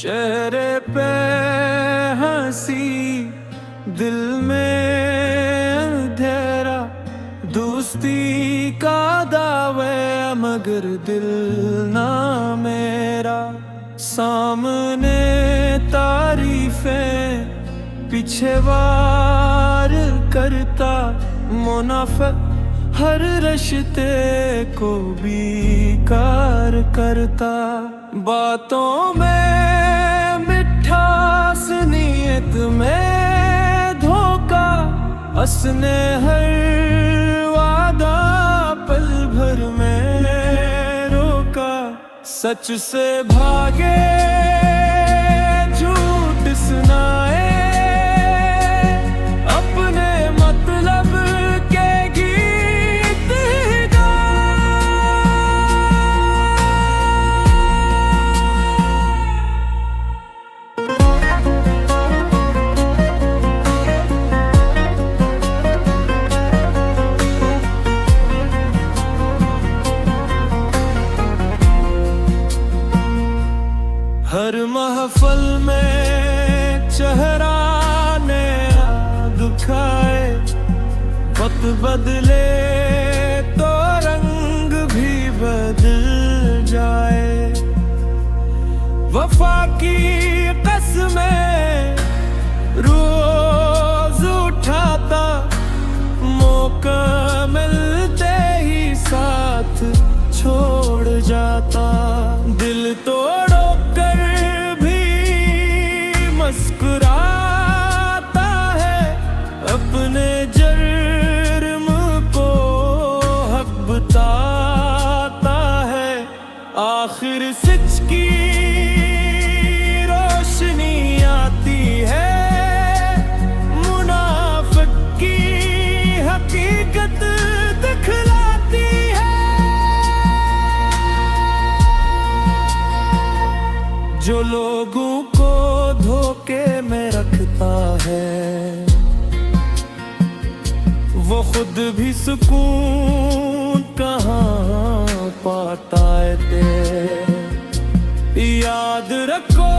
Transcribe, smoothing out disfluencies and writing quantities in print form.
चेहरे पे हंसी, दिल में अंधेरा, दोस्ती का दावे मगर दिल ना मेरा। सामने तारीफें, पीछे वार करता मुनाफिक हर रिश्ते को बेकार करता। बातों में मिठास, नीयत में धोखा, हंसने हर वादा पल भर में रोका। सच से भागे, झूठ सुनाए, अपने मतलब के गीत गाए। हर महफिल में चेहरा नया दिखाए, वक्त बदले तो रंग भी बदल जाए। वफा की कसमें रोज उठाता, मौका मिलते ही साथ छोड़ जाता। दिल तोड़ो कर भी मुस्कुराता है, अपने जुर्म को हक बताता है। आखिर सच की रोशनी आती है, मुनाफिक की हकीकत दिखलाती है। जो लोगों को धोखे में रखता है, वो खुद भी सुकून कहाँ पाता है। याद रखो